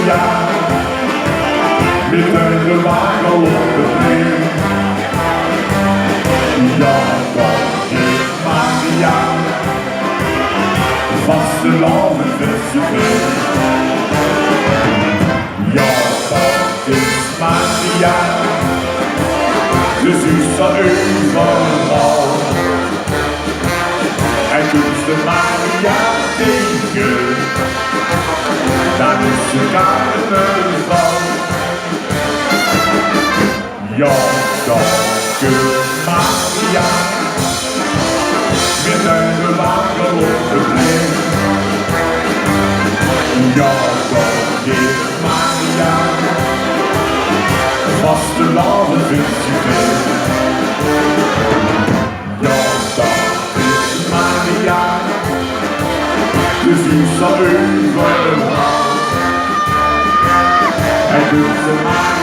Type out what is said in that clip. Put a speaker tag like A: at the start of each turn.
A: Maria, midden de wagen op de brink. Ja, dat is Maria, vasteland en festival. Ja, dat is Maria, de zus van overal. En toen ze Maria tegen, dan is ze carnaval. Ja, dat is Maria, midden de wagen op de brink. Ja, dat is Maria, vasteland en festival. Ja, dat is Maria, de zus van overal. En toen ze Maria